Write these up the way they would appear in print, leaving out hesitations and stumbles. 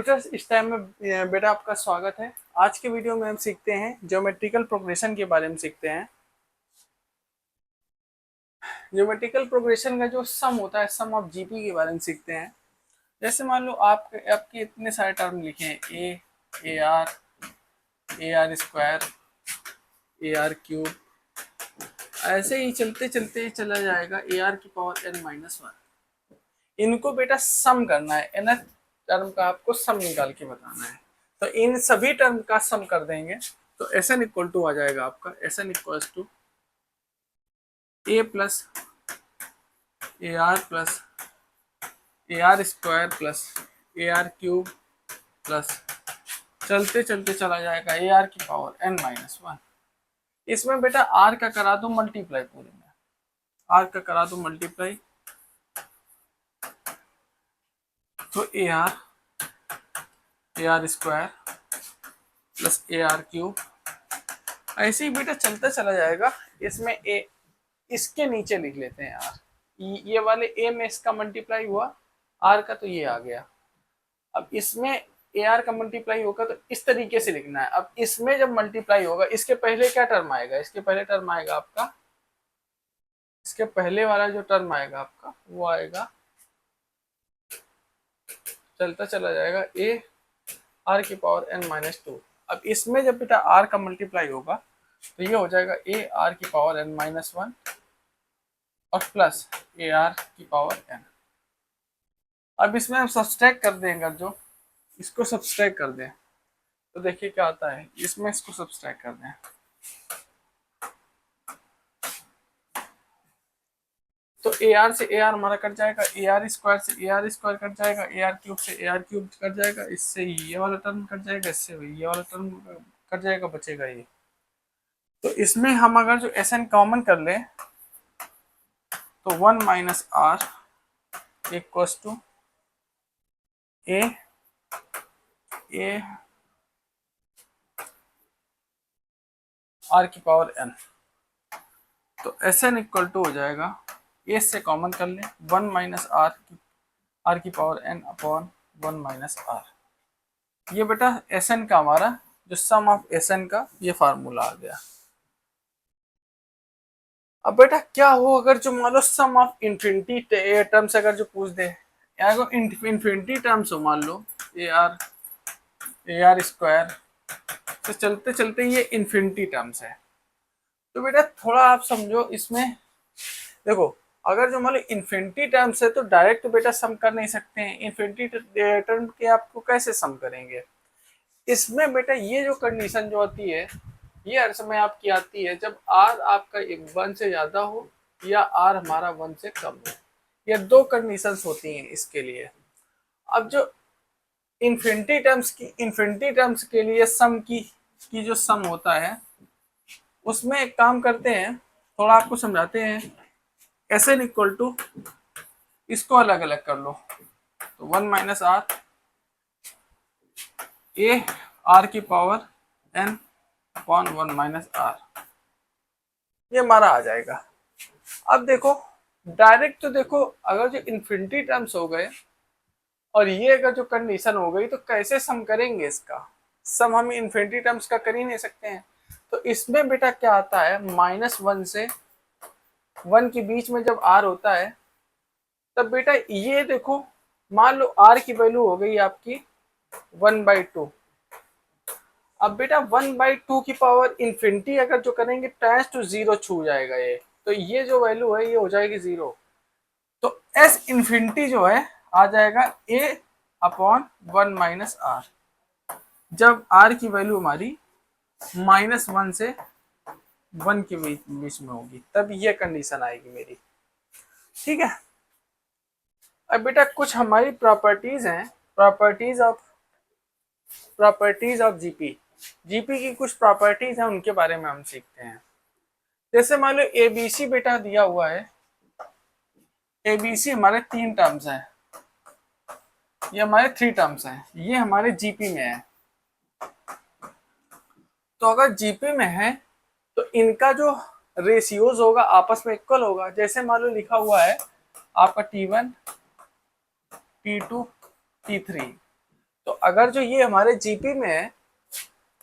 Computers इस time में बेटा आपका स्वागत है। आज के वीडियो में हम सीखते हैं ज्योमेट्रिकल प्रोग्रेशन के बारे में सीखते हैं। ज्योमेट्रिकल प्रोग्रेशन का जो सम होता है, सम ऑफ जीपी के बारे में सीखते हैं। जैसे मान लो आपके इतने सारे टर्म लिखे हैं, ए आर स्क्वायर, ए आर क्यूब, ऐसे ही चलते चलते चला जाएगा ए आर की पावर एन माइनस वन। इनको बेटा सम करना है, एन टर्म का आपको सम निकाल के बताना है। तो इन सभी टर्म का सम कर देंगे तो एस एन इक्वल टू आ जाएगा आपका, S N equals to A plus A R plus A R square plus ए आर क्यूब प्लस चलते चलते चला जाएगा ए आर की पावर एन माइनस वन। इसमें बेटा आर का करा दो मल्टीप्लाई, पूरे में आर का करा दो मल्टीप्लाई, तो ए आर स्क्वायर प्लस ए आर क्यूब, ऐसे ही बेटा चलता चला जाएगा। इसमें ए, इसके नीचे लिख लेते हैं आर, ये वाले ए में इसका मल्टीप्लाई हुआ आर का, तो ये आ गया। अब इसमें ए आर का मल्टीप्लाई होगा तो इस तरीके से लिखना है। अब इसमें जब मल्टीप्लाई होगा, इसके पहले क्या टर्म आएगा, इसके पहले टर्म आएगा आपका, इसके पहले वाला जो टर्म आएगा आपका वो आएगा, चलता चला जाएगा ए आर की पावर एन माइनस टू। अब इसमें जब बेटा आर का मल्टीप्लाई होगा तो ये हो जाएगा ए आर की पावर एन माइनस वन और प्लस ए आर की पावर एन। अब इसमें हम सब्सट्रैक्ट कर दें, अगर जो इसको सब्सट्रैक्ट कर दें तो देखिए क्या आता है, इसमें इसको सब्सट्रैक्ट कर दें तो ए आर से ए आर हमारा कट जाएगा, ए आर स्क्वायर से ए आर स्क्वायर कट जाएगा, ए आर क्यूब से ए आर क्यूब कट जाएगा, इससे ये वाला टर्म कट जाएगा, इससे ये वाला टर्म कट जाएगा, बचेगा ये। तो इसमें हम अगर जो एस एन कॉमन कर लें तो one minus R equals to A are की पावर एन। तो एस एन इक्वल टू हो जाएगा, ए से कॉमन कर लें, वन माइनस आर की power N upon one minus are. ये बेटा एस एन का हमारा जो सम ऑफ एस एन का ये फार्मूला आ गया। अब बेटा क्या हो अगर जो मान लो सम ऑफ इन्फिनिटी टर्म्स अगर जो पूछ दे, इन्फिनिटी टर्म्स हो, मान लो ए आर स्क्वायर, तो चलते चलते ये इन्फिनिटी टर्म्स है। तो बेटा थोड़ा आप समझो इसमें, देखो अगर जो मान लो इन्फिनिटी टर्म्स है तो डायरेक्ट बेटा सम कर नहीं सकते हैं। इन्फिनिटी टर्म के आपको कैसे सम करेंगे, इसमें बेटा ये जो कंडीशन जो होती है ये हर समय आपकी आती है जब आर आपका वन से ज्यादा हो या आर हमारा वन से कम हो। ये दो कंडीशंस होती हैं इसके लिए। अब जो इन्फिनिटी टर्म्स के लिए सम की जो सम होता है उसमें एक काम करते हैं, थोड़ा आपको समझाते हैं। एस एन इक्वल टू, इसको अलग अलग कर लो, तो one minus r a are की power N upon one minus are, ये हमारा आ जाएगा। अब देखो डायरेक्ट, तो देखो अगर जो इन्फिनिटी टर्म्स हो गए और ये अगर जो कंडीशन हो गई तो कैसे सम करेंगे, इसका सम हम इन्फिनिटी टर्म्स का कर ही नहीं सकते हैं। तो इसमें बेटा क्या आता है, माइनस वन से वन के बीच में जब आर होता है तब बेटा ये देखो, मान लो आर की वैल्यू हो गई आपकी वन बाई टू। अब बेटा वन बाई टू की पावर इन्फिनिटी अगर जो करेंगे टेंस टू जीरो छू जाएगा ये, तो ये जो वैल्यू है ये हो जाएगी जीरो। तो एस इन्फिनिटी जो है आ जाएगा ए अपॉन वन माइनस आर, जब आर की वैल्यू हमारी माइनस वन से वन के बीच में होगी तब ये कंडीशन आएगी मेरी। ठीक है। अब बेटा कुछ हमारी प्रॉपर्टीज हैं, प्रॉपर्टीज ऑफ जीपी की कुछ प्रॉपर्टीज हैं, उनके बारे में हम सीखते हैं। जैसे मान लो एबीसी बेटा दिया हुआ है, एबीसी हमारे तीन टर्म्स हैं, ये हमारे थ्री टर्म्स हैं, ये हमारे जीपी में है। तो अगर जीपी में है तो इनका जो रेशियोज होगा आपस में इक्वल होगा। जैसे मान लो लिखा हुआ है आपका T1 T2 T3, तो अगर जो ये हमारे जीपी में है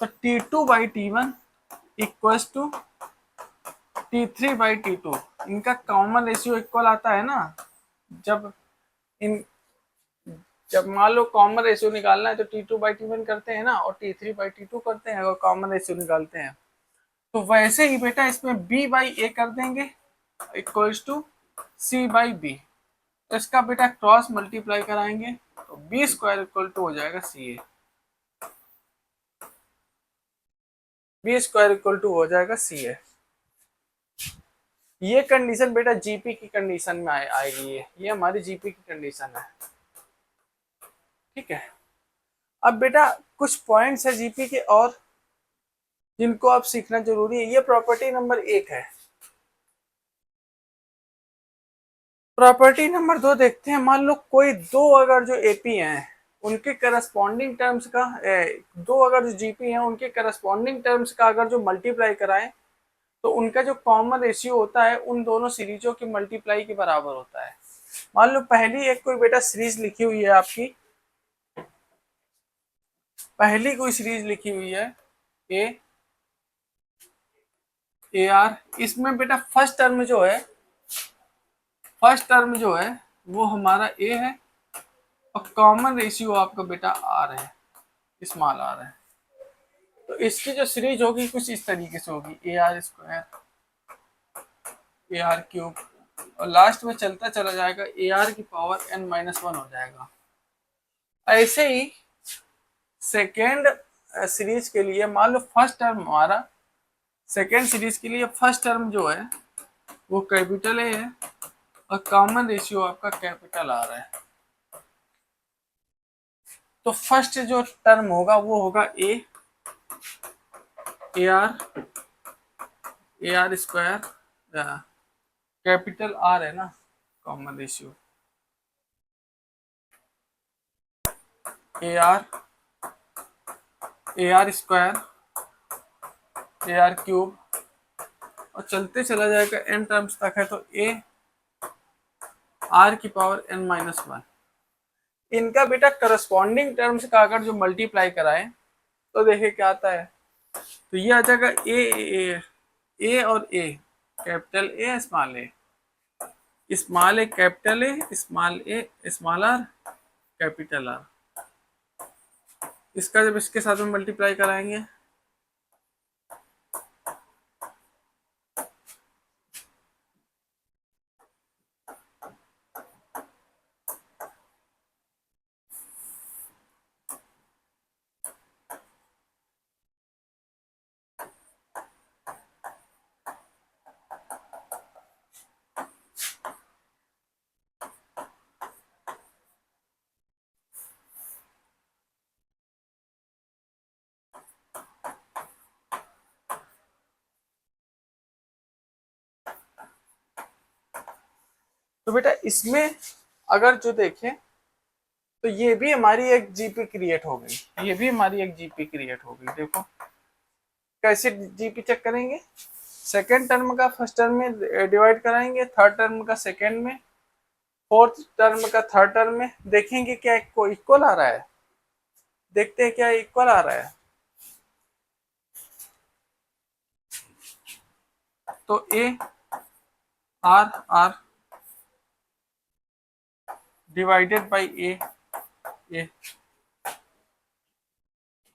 तो T2/T1 इक्वल्स टू T3/T2, इनका कॉमन रेशियो इक्वल आता है ना। जब इन जब मान लो कॉमन रेशियो निकालना है तो T2/T1 करते हैं ना, और T3/T2 करते हैं, अगर कॉमन रेशियो निकालते हैं। तो वैसे ही बेटा इसमें B/A कर देंगे इक्वल्स टू C/B। तो इसका बेटा क्रॉस मल्टीप्लाई कराएंगे तो B² इक्वल टू हो जाएगा CA। B² इक्वल टू हो जाएगा CA। ये कंडीशन बेटा जीपी की कंडीशन में आएगी। ये हमारी जीपी की कंडीशन है, ठीक है। अब बेटा कुछ पॉइंट्स है जीपी के और जिनको आप सीखना जरूरी है। ये प्रॉपर्टी नंबर 1 है। प्रॉपर्टी नंबर 2 देखते हैं। मान लो कोई दो अगर जो एपी हैं उनके करस्पॉन्डिंग टर्म्स का दो अगर जो जीपी हैं उनके करस्पॉन्डिंग टर्म्स का अगर जो मल्टीप्लाई कराएं तो उनका जो कॉमन रेशियो होता है उन दोनों सीरीजों के मल्टीप्लाई के बराबर होता है। मान लो पहली एक कोई बेटा सीरीज लिखी हुई है आपकी, पहली कोई सीरीज लिखी हुई है ए आर। इसमें बेटा फर्स्ट टर्म जो है वो हमारा ए है और कॉमन रेशियो आपका बेटा आर है, स्मॉल आर है। तो इसकी जो सीरीज होगी कुछ इस तरीके से होगी, AR² AR³ और लास्ट में चलता चला जाएगा AR⁻n-1 हो जाएगा। ऐसे ही सेकेंड सीरीज के लिए मान लो फर्स्ट टर्म हमारा, सेकेंड सीरीज के लिए फर्स्ट टर्म जो है वो कैपिटल ए है और कॉमन रेशियो आपका कैपिटल आर है। तो फर्स्ट जो टर्म होगा वो होगा AR² कैपिटल आर है ना, कॉमन रेशियो AR² AR³ और चलते चला जाएगा n टर्म्स तक है तो AR⁻n-1। इनका बेटा करस्पॉन्डिंग टर्म्स का अगर जो मल्टीप्लाई कराए तो देखिए क्या आता है। तो ये आ जाएगा ए और a, capital A small a, small a capital A, small r capital R. इसका जब इसके साथ में मल्टीप्लाई कराएंगे तो बेटा इसमें अगर जो देखें तो ये भी हमारी एक जीपी क्रिएट हो गई, ये भी हमारी एक जीपी क्रिएट हो गई। देखो कैसे जीपी चेक करेंगे। सेकेंड टर्म का फर्स्ट टर्म में डिवाइड कराएंगे, थर्ड टर्म का सेकेंड में, फोर्थ टर्म का थर्ड टर्म में, देखेंगे क्या को इक्वल आ रहा है। देखते हैं क्या इक्वल आ रहा है। तो AR डिवाइडेड बाई ए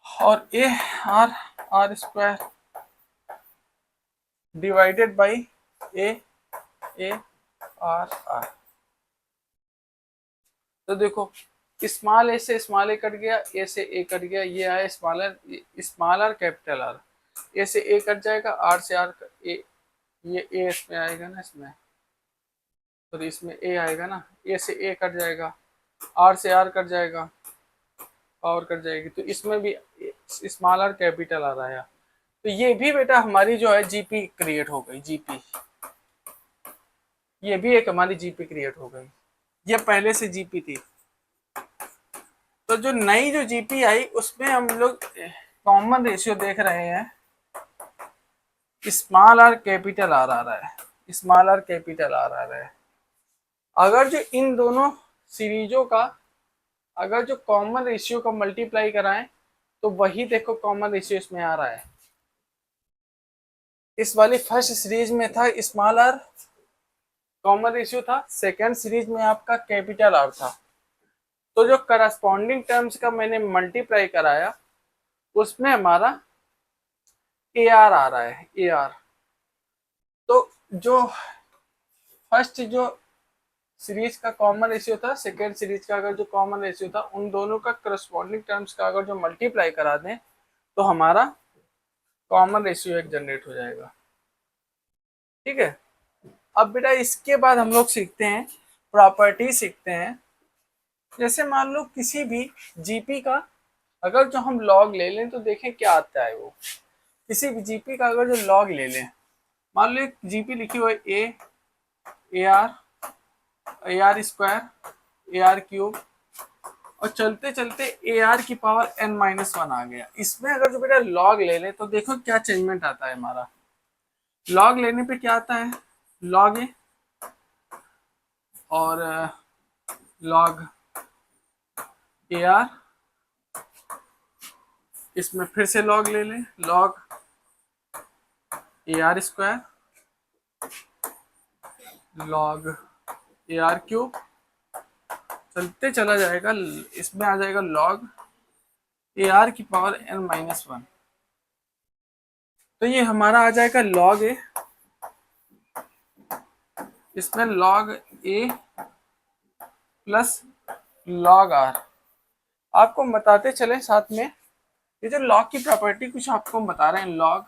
और AR² डिवाइडेड बाई AR। तो देखो स्मॉल ए से स्मॉल ए कट गया, ए से ए कट गया, ये आया स्मॉल आर कैपिटल आर। ए से ए कट जाएगा, आर से आर ए, ये ए इसमें आएगा ना, इसमें तो इसमें ए आएगा ना, ए से ए कट जाएगा, आर से आर कट जाएगा, पावर कट जाएगी। तो इसमें भी स्मॉल आर कैपिटल आ रहा है। तो ये भी बेटा हमारी जो है जीपी क्रिएट हो गई। जीपी ये भी एक हमारी जीपी क्रिएट हो गई। ये पहले से जीपी थी। तो जो नई जो जीपी आई उसमें हम लोग कॉमन रेशियो देख रहे हैं, स्मॉल आर कैपिटल आर आ रहा है, स्मॉल आर कैपिटल आर आ रहा है। अगर जो इन दोनों सीरीजों का अगर जो कॉमन रेशियो का मल्टीप्लाई कराएं तो वही देखो कॉमन रेशियो इसमें आ रहा है। इस वाली फर्स्ट सीरीज में था स्मॉल आर कॉमन रेशियो था, सेकेंड सीरीज में आपका कैपिटल आर था। तो जो करस्पॉन्डिंग टर्म्स का मैंने मल्टीप्लाई कराया उसमें हमारा ए आर आ रहा है, ए आर। तो जो फर्स्ट जो सीरीज का कॉमन रेशियो था, सेकेंड सीरीज का अगर जो कॉमन रेशियो था, उन दोनों का करस्पॉन्डिंग टर्म्स का अगर जो मल्टीप्लाई करा दें तो हमारा कॉमन रेशियो एक जनरेट हो जाएगा। ठीक है। अब बेटा इसके बाद हम लोग सीखते हैं प्रॉपर्टी सीखते हैं। जैसे मान लो किसी भी जीपी का अगर जो हम लॉग ले लें तो देखें क्या आता है। वो किसी भी जीपी का अगर जो लॉग ले लें, मान लो एक जीपी लिखी हुई है ए आर स्क्वायर ए आर क्यूब, और चलते चलते ए आर की पावर एन माइनस वन आ गया। इसमें अगर जो बेटा लॉग ले लें तो देखो क्या चेंजमेंट आता है हमारा। लॉग लेने पे क्या आता है, लॉग ए और लॉग ए आर, इसमें फिर से लॉग ले लें, लॉग ए आर स्क्वायर लॉग ए आर क्यूब, चलते चला जाएगा, इसमें आ जाएगा लॉग ए आर की पावर एन माइनस वन। तो ये हमारा आ जाएगा लॉग ए, इसमें log A plus log are. आपको बताते चले साथ में, ये जो लॉग की प्रॉपर्टी कुछ आपको बता रहे हैं। लॉग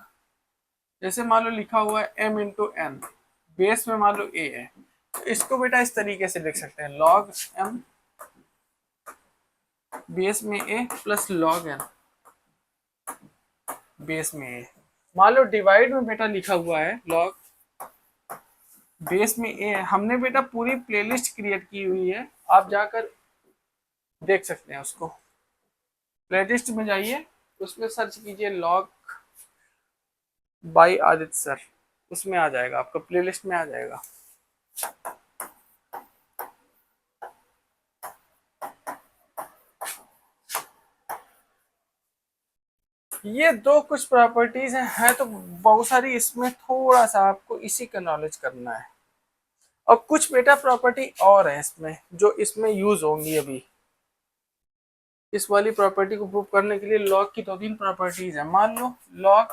जैसे मान लो लिखा हुआ है m इंटू एन, बेस में मान लो a है, तो इसको बेटा इस तरीके से लिख सकते हैं, लॉग m बेस में a plus log n base में a। मान लो डिवाइड में बेटा लिखा हुआ है लॉग बेस में a है। हमने बेटा पूरी प्लेलिस्ट क्रिएट की हुई है, आप जाकर देख सकते हैं उसको। प्लेलिस्ट में जाइए, उसमें सर्च कीजिए लॉग बाई आदित्य सर, उसमें आ जाएगा, आपका प्लेलिस्ट में आ जाएगा। ये दो कुछ प्रॉपर्टीज हैं तो बहुत सारी, इसमें थोड़ा सा आपको इसी का नॉलेज करना है। और कुछ बेटा प्रॉपर्टी और है इसमें जो इसमें यूज होंगी अभी। इस वाली प्रॉपर्टी को प्रूव करने के लिए लॉग की दो तीन प्रॉपर्टीज है। मान लो लॉग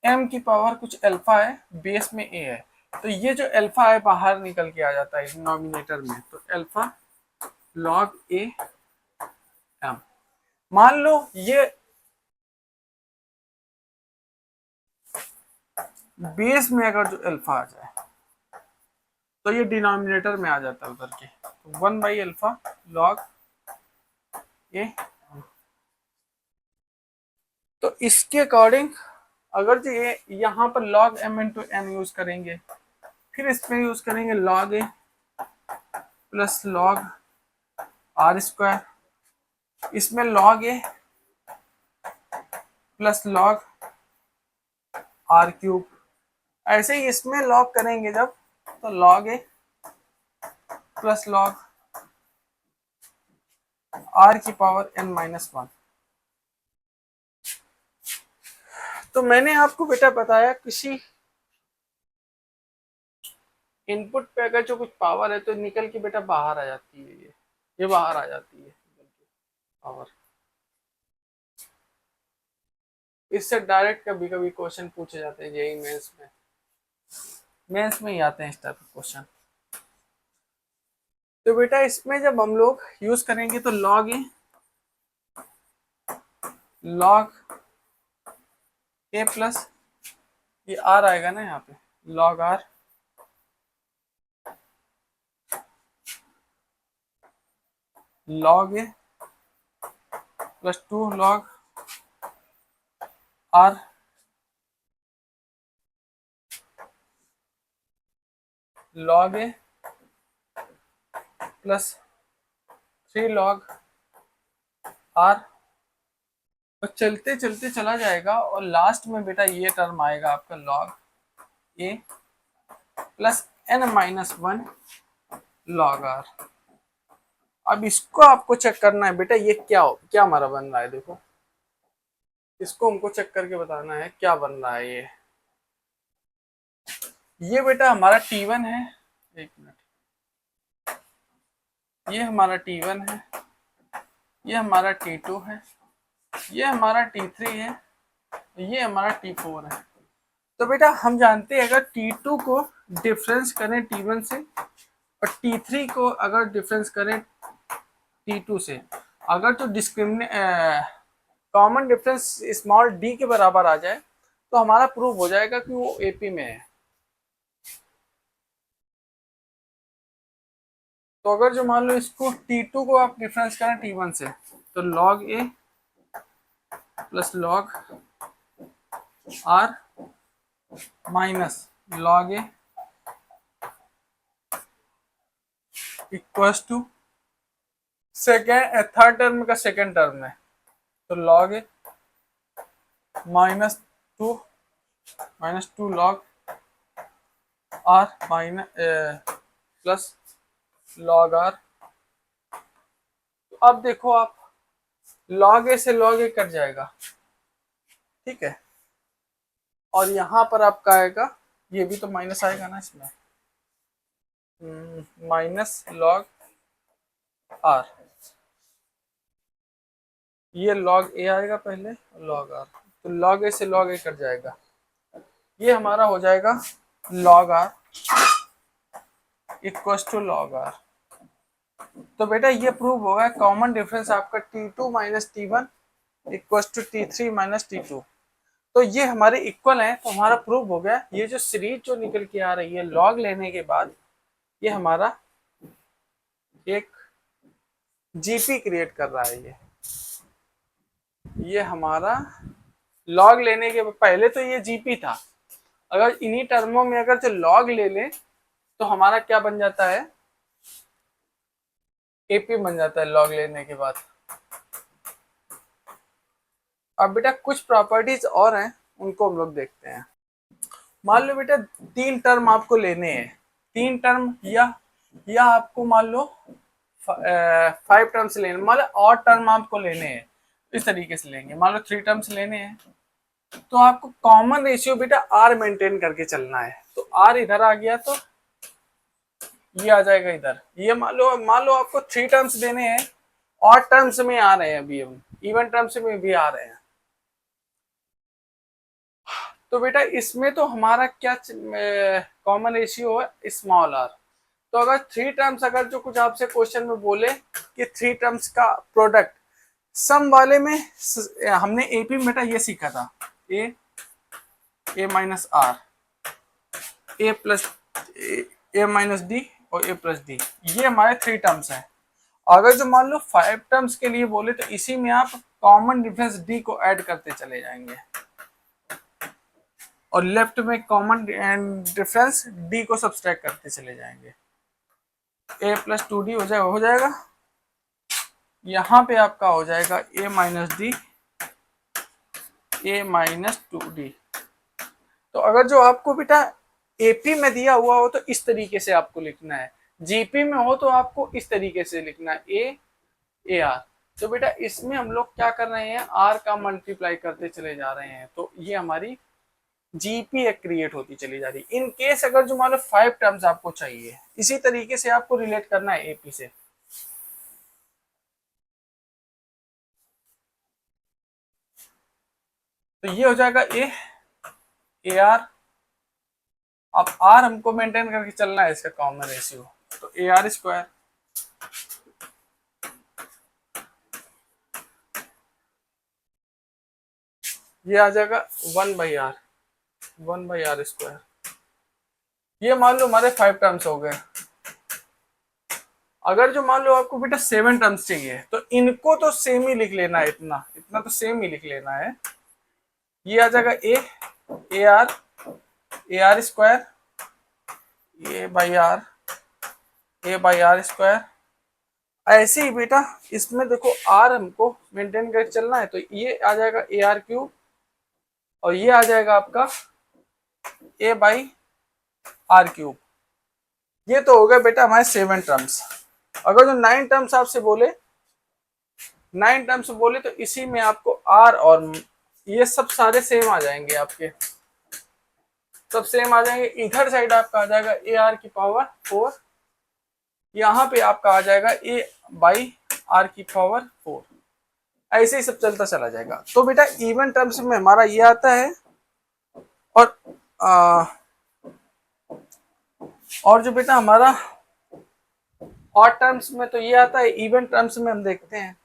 m की पावर कुछ अल्फा है, बेस में a है, तो ये जो अल्फा है बाहर निकल के आ जाता है डिनोमिनेटर में, तो अल्फा लॉग a m। मान लो ये बेस में अगर जो अल्फा आ जाए तो ये डिनोमिनेटर में आ जाता है उधर के, तो one by alpha log A. तो इसके अकॉर्डिंग अगर जो ये यहाँ पर log m into N use करेंगे, फिर इसमें यूज करेंगे लॉग ए प्लस लॉग आर स्क्वायर, इसमें लॉग ए प्लस लॉग आर क्यूब। ऐसे ही इसमें लॉग करेंगे जब, तो लॉग ए प्लस लॉग आर की पावर एन माइनस वन। तो मैंने आपको बेटा बताया किसी इनपुट पे अगर जो कुछ पावर है तो निकल के बेटा बाहर आ जाती है, ये बाहर आ जाती है निकल के पावर। इससे डायरेक्ट कभी कभी क्वेश्चन पूछे जाते हैं जेई मेंस में ही आते हैं इस टाइप के क्वेश्चन। तो बेटा इसमें जब हम लोग यूज करेंगे तो लॉग ए प्लस ये आर आएगा ना, यहाँ पे लॉग आर लॉग ए plus two log r log ए प्लस थ्री लॉग आर, और चलते चलते चला जाएगा और लास्ट में बेटा ये टर्म आएगा आपका लॉग ए plus n minus one log r. अब इसको आपको चेक करना है बेटा, ये क्या हमारा बन रहा है, देखो इसको हमको चेक करके बताना है क्या बन रहा है ये बेटा हमारा T1 है, एक मिनट, ये हमारा T1 है, ये हमारा T2 है, ये हमारा T3 है, ये हमारा T4 है। तो बेटा हम जानते हैं अगर T2 को डिफरेंस करें T1 से और T3 को अगर डिफरेंस करें T2 से, अगर तो discriminate common difference small d के बराबर आ जाए तो हमारा प्रूव हो जाएगा कि वो AP में है। तो अगर जो मान लो इसको T2 को आप डिफरेंस करें T1 से, तो log A plus log R minus log A equals to third term का सेकेंड टर्म है, तो log A minus two log R minus plus log R। तो अब देखो आप log A से log A कट जाएगा, ठीक है, और यहां पर आपका आएगा, ये भी तो माइनस आएगा ना इसमें, माइनस log R, ये log A आएगा पहले log R, तो log A से log A कट जाएगा, ये हमारा हो जाएगा log R equals to log R। तो बेटा ये प्रूव होगा कॉमन डिफरेंस आपका T2 minus T1 equals to T3 minus T2। तो ये हमारे इक्वल हैं, तो हमारा प्रूव हो गया। ये जो सीरीज जो निकल के आ रही है लॉग लेने के बाद, ये हमारा एक जीपी क्रिएट कर रहा है। ये हमारा लॉग लेने के पहले तो ये जीपी था, अगर इन्हीं टर्मों में अगर जो लॉग ले लें तो हमारा क्या बन जाता है, एपी बन जाता है लॉग लेने के बाद। अब बेटा कुछ प्रॉपर्टीज और हैं, उनको हम लोग देखते हैं। मान लो बेटा 3 टर्म आपको लेने हैं, 3 टर्म या आपको मान लो 5 टर्म्स लेने, मान लो और टर्म आपको लेने हैं, इस तरीके से लेंगे। मान लो 3 टर्म्स लेने हैं, तो आपको कॉमन रेशियो बेटा आर मेंटेन करके चलना है। तो आर इधर आ गया तो ये आ जाएगा इधर। ये मान लो आपको 3 टर्म्स देने हैं, और टर्म्स में आ रहे हैं अभी, हम इवन टर्म्स में भी आ रहे हैं। तो बेटा इसमें तो हमारा क्या कॉमन रेशियो है, स्मॉल आर। तो अगर 3 टर्म्स, अगर जो कुछ आपसे क्वेश्चन में बोले कि 3 टर्म्स का प्रोडक्ट सम वाले में, हमने एपी में बेटा ये सीखा था, a minus r, a plus a minus d और ए प्लस डी, ये हमारे 3 टर्म्स हैं। अगर जो मान लो 5 टर्म्स के लिए बोले तो इसी में आप कॉमन डिफरेंस डी को ऐड करते चले जाएंगे, और लेफ्ट में कॉमन डिफरेंस डी को सब्सट्रैक्ट करते चले जाएंगे। ए प्लस 2d हो जाएगा। यहाँ पे आपका हो जाएगा ए माइनस डी, ए माइनस 2d। तो अगर जो आपको बेटा एपी में दिया हुआ हो तो इस तरीके से आपको लिखना है, जीपी में हो तो आपको इस तरीके से लिखना है, ए आर। तो बेटा इसमें हम लोग क्या कर रहे हैं, आर का मल्टीप्लाई करते चले जा रहे हैं, तो ये हमारी जीपी एक क्रिएट होती चली जा रही। इन केस अगर जो मान लो 5 टर्म्स आपको चाहिए, इसी तरीके से आपको रिलेट करना है एपी से। तो ये हो जाएगा ए आर। अब आर हमको मेंटेन करके चलना है, इसका कॉमन रेशियो, तो ए आर स्क्वायर, ये आ जाएगा 1/r स्क्वायर। ये मान लो हमारे 5 टर्म्स हो गए। अगर जो मान लो आपको बेटा 7 टर्म्स चाहिए तो इनको तो सेम ही लिख लेना है, इतना तो सेम ही लिख लेना है। ये आ जाएगा A R square, A by R square. ऐसे ही बेटा इसमें देखो आर हमको मेंटेन करके चलना है, तो ये आ जाएगा ए आर क्यूब, और ये आ जाएगा आपका ए बाई आर क्यूब। ये तो हो गया बेटा हमारे 7 टर्म्स। अगर जो 9 टर्म्स आपसे बोले, 9 टर्म्स बोले, तो इसी में आपको आर और ये सब सारे सेम आ जाएंगे, आपके सब सेम आ जाएंगे। इधर साइड आपका आ जाएगा ए आर की पावर 4, यहाँ पे आपका आ जाएगा ए बाई आर की पावर 4। ऐसे ही सब चलता चला जाएगा। तो बेटा इवन टर्म्स में हमारा ये आता है, और और जो बेटा हमारा ऑड टर्म्स में तो ये आता है। इवन टर्म्स में हम देखते हैं,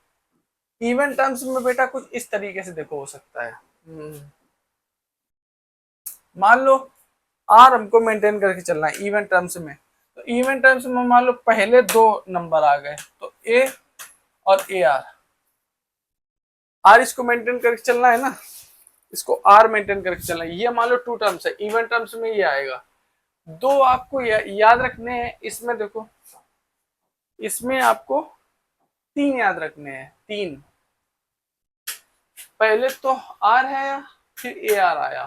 इवन टर्म्स में बेटा कुछ इस तरीके से देखो हो सकता है। मान लो आर हमको मेंटेन करके चलना है इवन टर्म्स में, तो इवन टर्म्स में मान लो पहले दो नंबर आ गए, तो ए और ए आर, आर इसको मेंटेन करके चलना है ना, इसको आर मेंटेन करके चलना है। ये मान लो टू टर्म्स है, इवन टर्म्स में ये आएगा। दो आपको याद रखने हैं इसमें, देखो इसमें आपको 3 याद रखने हैं, 3। पहले तो आर है, फिर ए आर आया,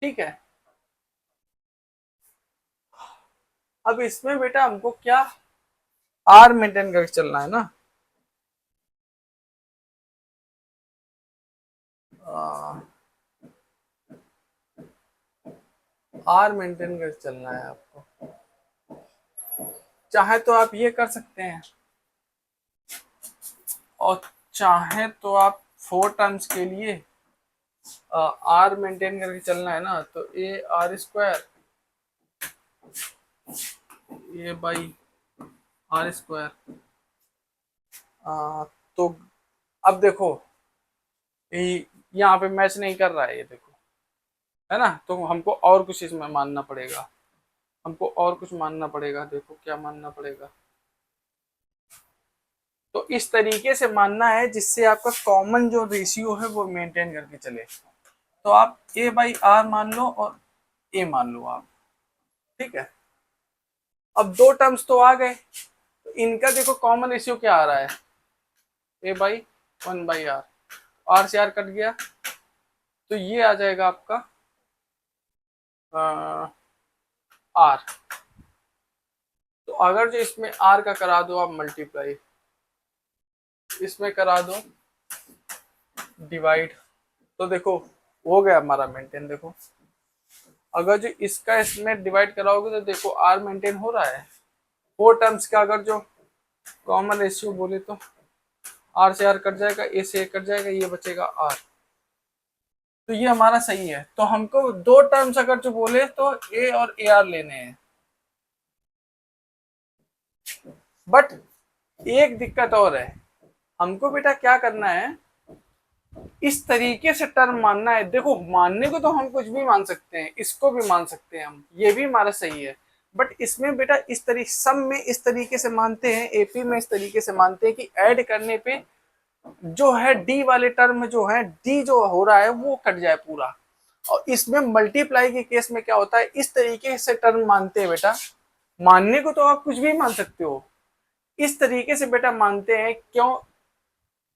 ठीक है। अब इसमें बेटा हमको क्या आर मेंटेन करके चलना है ना, आर मेंटेन करके चलना है आपको। चाहे तो आप ये कर सकते हैं, और चाहे तो आप 4 टर्म्स के लिए आर मेंटेन करके चलना है ना, तो A R square, A by R square. तो अब देखो यहाँ पे मैच नहीं कर रहा है, ये देखो, है ना। तो हमको और कुछ इसमें मानना पड़ेगा, हमको और कुछ मानना पड़ेगा। देखो क्या मानना पड़ेगा, तो इस तरीके से मानना है जिससे आपका कॉमन जो रेशियो है वो मेंटेन करके चले। तो आप ए बाई आर मान लो और ए मान लो आप, ठीक है। अब दो टर्म्स तो आ गए, तो इनका देखो कॉमन रेशियो क्या आ रहा है, ए बाई 1 बाई आर, आर से आर कट गया, तो ये आ जाएगा आपका आर। तो अगर जो इसमें आर का करा दो आप मल्टीप्लाई, इसमें करा दो डिवाइड, तो देखो हो गया हमारा मेंटेन। देखो अगर जो इसका इसमें डिवाइड कराओगे तो देखो आर मेंटेन हो रहा है। 4 टर्म्स का अगर जो कॉमन रेशियो बोले तो आर से आर कट जाएगा, ए से ए कट जाएगा, ये बचेगा आर। तो ये हमारा सही है। तो हमको दो टर्म्स अगर जो बोले तो ए और ए आर लेने हैं, बट एक दिक्कत और है, हमको बेटा क्या करना है, इस तरीके से टर्म मानना है। देखो मानने को तो हम कुछ भी मान सकते हैं, इसको भी मान सकते हैं हम, ये भी हमारा सही है, बट इसमें बेटा इस तरीके सम में इस तरीके से मानते हैं, एपी में इस तरीके से मानते हैं कि ऐड करने पे जो है डी वाले टर्म जो है, डी जो हो रहा है वो कट जाए पूरा। और इसमें मल्टीप्लाई के केस में क्या होता है, इस तरीके से टर्म मानते हैं बेटा। मानने को तो आप कुछ भी मान सकते हो, इस तरीके से बेटा मानते हैं। क्यों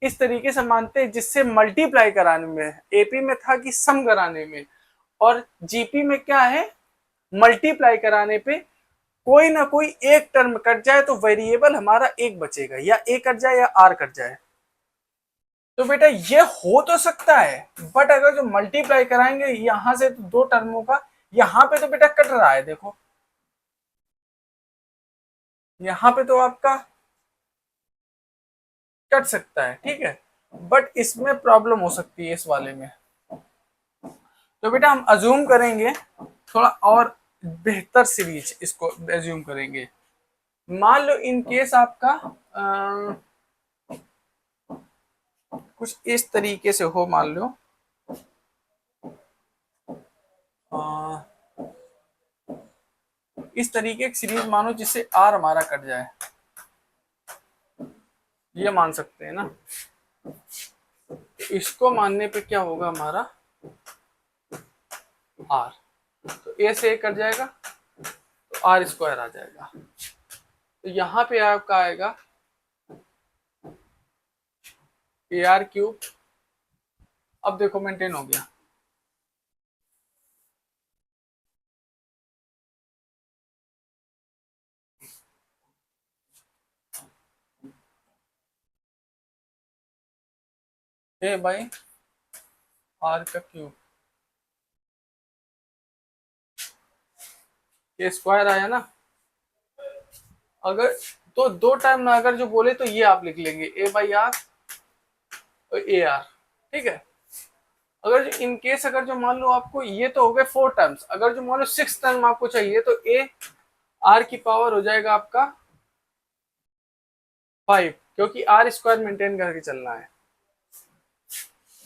इस तरीके से मानते हैं, जिससे मल्टीप्लाई कराने में, एपी में था कि सम कराने में, और जीपी में क्या है, मल्टीप्लाई कराने पे कोई ना कोई एक टर्म कट जाए तो वेरिएबल हमारा एक बचेगा, या ए कट जाए या आर कट जाए। तो बेटा ये हो तो सकता है, बट अगर जो मल्टीप्लाई कराएंगे यहां से तो दो टर्मों का, यहां पे तो बेटा कट रहा है, देखो यहां पे तो आपका कट सकता है, ठीक है, बट इसमें प्रॉब्लम हो सकती है इस वाले में। तो बेटा हम अज्यूम करेंगे थोड़ा और बेहतर सीरीज, इसको अज्यूम करेंगे। मान लो इन केस आपका कुछ इस तरीके से हो, मान लो इस तरीके की सीरीज मानो जिससे आर हमारा कट जाए, ये मान सकते हैं ना। इसको मानने पे क्या होगा हमारा आर, तो ए से ए कट जाएगा तो आर स्क्वायर आ जाएगा। तो यहाँ पे आपका आएगा ए आर क्यूब। अब देखो मेंटेन हो गया। ए बाई आर का क्यूब, ये स्क्वायर आया ना। अगर तो दो टाइम ना अगर जो बोले तो ये आप लिख लेंगे ए बाई आर और ए आर, ठीक है। अगर जो इन केस अगर जो मान लो आपको ये तो हो गए 4 टर्म्स, अगर जो मान लो 6 टर्म आपको चाहिए तो ए आर की पावर हो जाएगा आपका 5, क्योंकि आर स्क्वायर मेंटेन करके चलना है।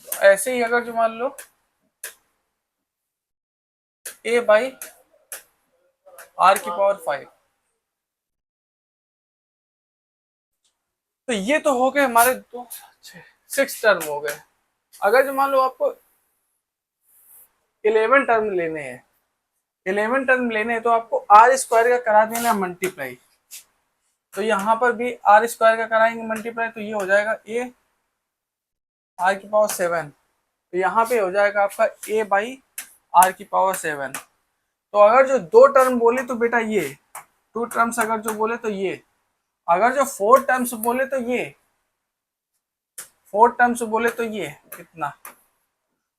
तो ऐसे ही अगर जो मान लो ए बाई आर की पावर 5, तो ये तो हो गए हमारे 6 टर्म हो गए। अगर जो मान लो आपको 11 टर्म लेने हैं, 11 टर्म लेने हैं तो आपको आर स्क्वायर का करा देना मल्टीप्लाई। तो यहाँ पर भी आर स्क्वायर का कराएंगे मल्टीप्लाई, तो ये हो जाएगा ए आर की पावर 7। तो यहाँ पे हो जाएगा आपका ए बाई आर की पावर 7। तो अगर जो दो टर्म बोले तो बेटा ये 2 टर्म्स, अगर जो बोले तो ये, अगर जो 4 टर्म्स बोले तो ये 4 टर्म्स बोले तो ये कितना,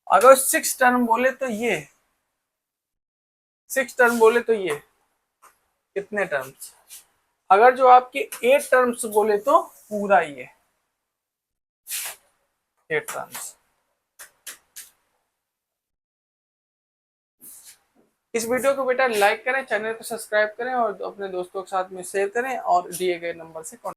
अगर 6 टर्म बोले तो ये 6 टर्म बोले तो ये कितने टर्म्स, अगर जो आपकी 8 टर्म्स बोले तो पूरा ये 8 टर्म्स। इस वीडियो को बेटा लाइक करें, चैनल को सब्सक्राइब करें और अपने दोस्तों के साथ में शेयर करें और दिए गए नंबर से